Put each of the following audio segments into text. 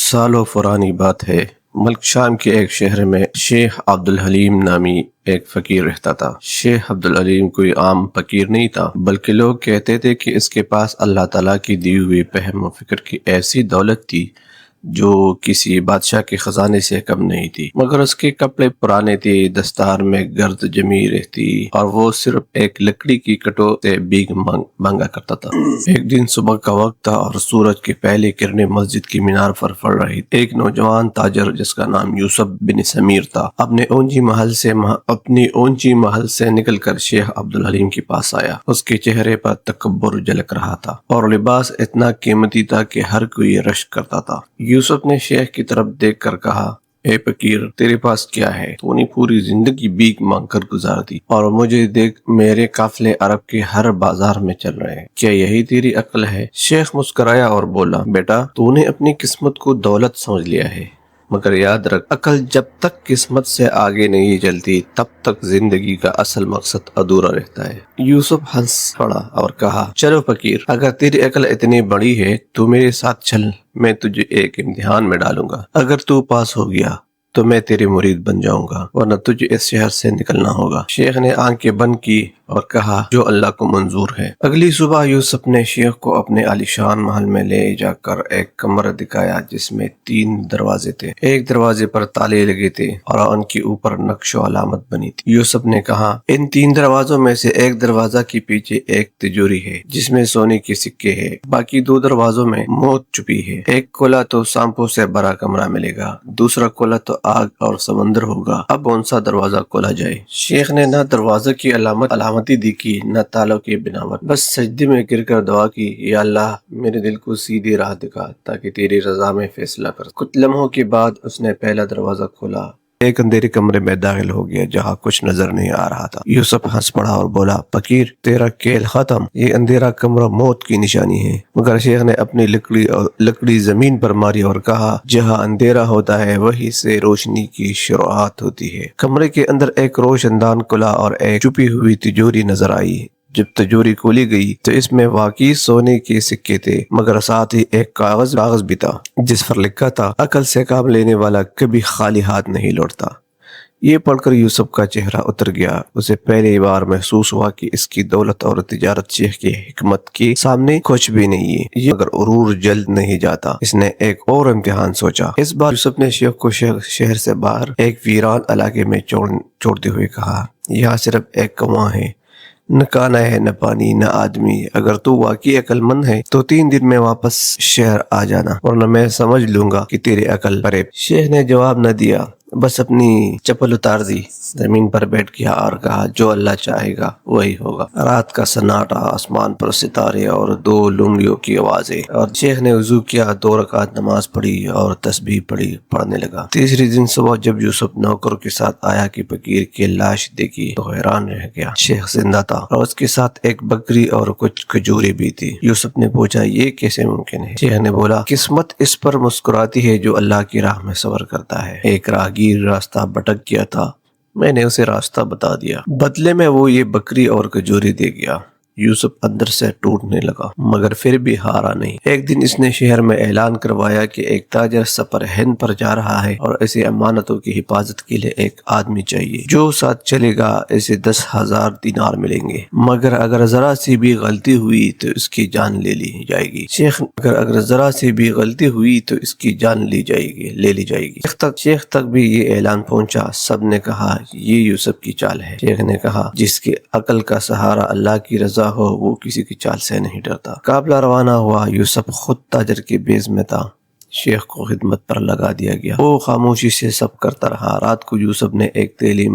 سالوں پرانی بات ہے، ملک شام کے ایک شہر میں شیخ عبدالحلیم نامی ایک فقیر رہتا تھا۔ شیخ عبدالحلیم کوئی عام فقیر نہیں تھا، بلکہ لوگ کہتے تھے کہ اس کے پاس اللہ تعالیٰ کی دی ہوئی فہم و فکر کی ایسی دولت تھی جو کسی بادشاہ کے خزانے سے کم نہیں تھی، مگر اس کے کپڑے پرانے تھے، دستار میں گرد جمی رہتی اور وہ صرف ایک لکڑی کی کٹو سے بھیک مانگا کرتا تھا۔ ایک دن صبح کا وقت تھا اور سورج کی پہلی کرنیں مسجد کی مینار پر پڑ رہی۔ ایک نوجوان تاجر جس کا نام یوسف بن سمیر تھا اپنی اونچی محل سے نکل کر شیخ عبدالحلیم کے پاس آیا۔ اس کے چہرے پر تکبر جھلک رہا تھا اور لباس اتنا قیمتی تھا کہ ہر کوئی رشک کرتا تھا۔ یوسف نے شیخ کی طرف دیکھ کر کہا، اے فقیر، تیرے پاس کیا ہے؟ تو نے پوری زندگی بھیک مانگ کر گزار دی اور مجھے دیکھ میرے قافلے عرب کے ہر بازار میں چل رہے ہیں، کیا یہی تیری عقل ہے؟ شیخ مسکرایا اور بولا، بیٹا، تو نے اپنی قسمت کو دولت سمجھ لیا ہے، مگر یاد رکھ، عقل جب تک قسمت سے آگے نہیں چلتی تب تک زندگی کا اصل مقصد ادھورا رہتا ہے۔ یوسف ہنس پڑا اور کہا، چلو فقیر، اگر تیری عقل اتنی بڑی ہے تو میرے ساتھ چل، میں تجھے ایک امتحان میں ڈالوں گا، اگر تو پاس ہو گیا تو میں تیرے مرید بن جاؤں گا، ورنہ تجھے اس شہر سے نکلنا ہوگا۔ شیخ نے آنکھیں بند کی اور کہا، جو اللہ کو منظور ہے۔ اگلی صبح یوسف نے شیخ کو اپنے عالیشان محل میں لے جا کر ایک کمرہ دکھایا جس میں 3 دروازے تھے۔ ایک دروازے پر تالے لگے تھے اور ان کے اوپر نقش و علامت بنی تھی۔ یوسف نے کہا، ان 3 دروازوں میں سے ایک دروازہ کے پیچھے ایک تجوری ہے جس میں سونے کے سکے ہیں، باقی 2 دروازوں میں موت چھپی ہے۔ ایک کھولا تو سانپوں سے بھرا کمرہ ملے گا، دوسرا کھولا تو آگ اور سمندر ہوگا، اب کون سا دروازہ کھولا جائے؟ شیخ نے نہ دروازے کی علامتی دیکھی نہ تالوں کی بناوٹ، بس سجدے میں گر کر دعا کی، یا اللہ، میرے دل کو سیدھی راہ دکھا تاکہ تیری رضا میں فیصلہ کر۔ کچھ لمحوں کے بعد اس نے پہلا دروازہ کھولا، ایک اندھیرے کمرے میں داخل ہو گیا جہاں کچھ نظر نہیں آ رہا تھا۔ یوسف ہنس پڑا اور بولا، فقیر، تیرا کھیل ختم، یہ اندھیرا کمرہ موت کی نشانی ہے۔ مگر شیخ نے اپنی لکڑی زمین پر ماری اور کہا، جہاں اندھیرا ہوتا ہے وہیں سے روشنی کی شروعات ہوتی ہے۔ کمرے کے اندر ایک روشن دان کھلا اور ایک چھپی ہوئی تجوری نظر آئی۔ جب تجوری کھولی گئی تو اس میں واقعی سونے کے سکے تھے، مگر ساتھ ہی ایک کاغذ بھی تھا جس پر لکھا تھا، عقل سے کام لینے والا کبھی خالی ہاتھ نہیں لوٹتا۔ یہ پڑھ کر یوسف کا چہرہ اتر گیا۔ اسے پہلی بار محسوس ہوا کہ اس کی دولت اور تجارت شیخ کی حکمت کے سامنے کچھ بھی نہیں ہے، یہ مگر غرور جلد نہیں جاتا۔ اس نے ایک اور امتحان سوچا۔ اس بار یوسف نے شیخ کو شہر سے باہر ایک ویران علاقے میں چھوڑتے ہوئے کہا، یہاں صرف ایک کنواں ہے، نہ کانا ہے، نہ پانی، نہ آدمی، اگر تو واقعی عقل مند ہے تو 3 دن میں واپس شہر آ جانا، ورنہ میں سمجھ لوں گا کہ تیری عقل فریب۔ شیخ نے جواب نہ دیا، بس اپنی چپل اتار دی، زمین پر بیٹھ گیا اور کہا، جو اللہ چاہے گا وہی ہوگا۔ رات کا سناٹا، آسمان پر ستارے اور 2 لومڑیوں کی آوازیں، اور شیخ نے وضو کیا، 2 رکعت نماز پڑھی اور تسبیح پڑھنے لگا۔ تیسری دن صبح جب یوسف نوکر کے ساتھ آیا کہ فقیر کی لاش دیکھی تو حیران رہ گیا۔ شیخ زندہ تھا اور اس کے ساتھ ایک بکری اور کچھ کھجوریں بھی تھی۔ یوسف نے پوچھا، یہ کیسے ممکن ہے؟ شیخ نے بولا، قسمت اس پر مسکراتی ہے جو اللہ کی راہ میں صبر کرتا ہے۔ ایک راہگیر راستہ بھٹک گیا تھا، میں نے اسے راستہ بتا دیا، بدلے میں وہ یہ بکری اور کھجوری دے گیا۔ یوسف اندر سے ٹوٹنے لگا مگر پھر بھی ہارا نہیں۔ ایک دن اس نے شہر میں اعلان کروایا کہ ایک تاجر سفر ہند پر جا رہا ہے اور اسے امانتوں کی حفاظت کے لیے ایک آدمی چاہیے، جو ساتھ چلے گا اسے 10,000 دینار ملیں گے، مگر اگر ذرا سی بھی غلطی ہوئی تو اس کی جان لے لی جائے گی۔ اگر ذرا سی بھی غلطی ہوئی تو اس کی جان لے لی جائے گی۔ شیخ تک بھی یہ اعلان پہنچا، سب نے کہا یہ یوسف کی چال ہے۔ شیخ نے کہا، جس کے عقل کا سہارا اللہ کی رضا ہو وہ کسی کی چال سے نہیں ڈرتا۔ قافلہ روانہ ہوا، یوسف خود تاجر کے بیز میں تھا۔ شیخ کو خدمت پر لگا دیا گیا، وہ خاموشی سے سب کرتا رہا۔ رات کو یوسف نے ایک تیلی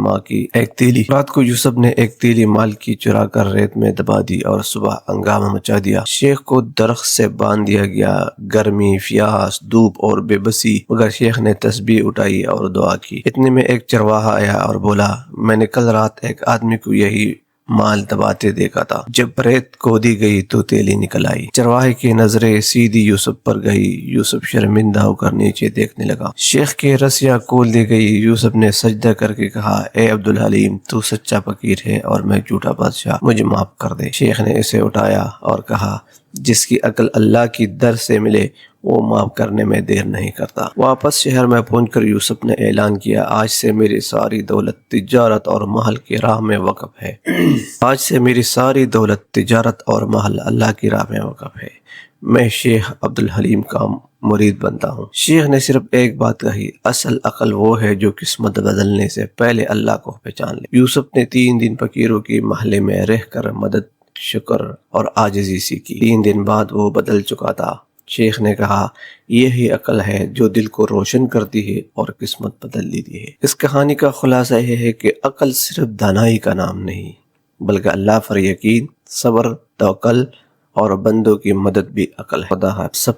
مال کی چرا کر ریت میں دبا دی اور صبح ہنگامہ مچا دیا۔ شیخ کو درخت سے باندھ دیا گیا، گرمی، پیاس، دھوپ اور بے بسی، مگر شیخ نے تسبیح اٹھائی اور دعا کی۔ اتنے میں ایک چرواہا آیا اور بولا، میں نے کل رات ایک آدمی کو یہی مال دباتے دیکھا تھا، جب ریت کھودی گئی تو تیلی نکل آئی۔ چرواہے کی نظریں سیدھی یوسف پر گئی، یوسف شرمندہ ہو کر نیچے دیکھنے لگا۔ شیخ کی رسیاں کھول دی گئی، یوسف نے سجدہ کر کے کہا، اے عبدالحلیم، تو سچا فقیر ہے اور میں جھوٹا بادشاہ، مجھے معاف کر دے۔ شیخ نے اسے اٹھایا اور کہا، جس کی عقل اللہ کی در سے ملے وہ معاف کرنے میں دیر نہیں کرتا۔ واپس شہر میں پہنچ کر یوسف نے اعلان کیا، آج سے میری ساری دولت تجارت اور محل کی راہ میں وقف ہے۔ آج سے میری ساری دولت تجارت اور محل اللہ کی راہ میں وقف ہے۔ میں شیخ عبدالحلیم کا مرید بنتا ہوں۔ شیخ نے صرف ایک بات کہی، اصل عقل وہ ہے جو قسمت بدلنے سے پہلے اللہ کو پہچان لے۔ یوسف نے 3 دن فقیروں کی محلے میں رہ کر مدد، شکر اور عاجزی سیکھی۔ 3 دن بعد وہ بدل چکا تھا۔ شیخ نے کہا، یہی عقل ہے جو دل کو روشن کرتی ہے اور قسمت بدل دیتی ہے۔ اس کہانی کا خلاصہ یہ ہے کہ عقل صرف دانائی کا نام نہیں، بلکہ اللہ پر یقین، صبر، توکل اور بندوں کی مدد بھی عقل ہے۔ خدا حافظ۔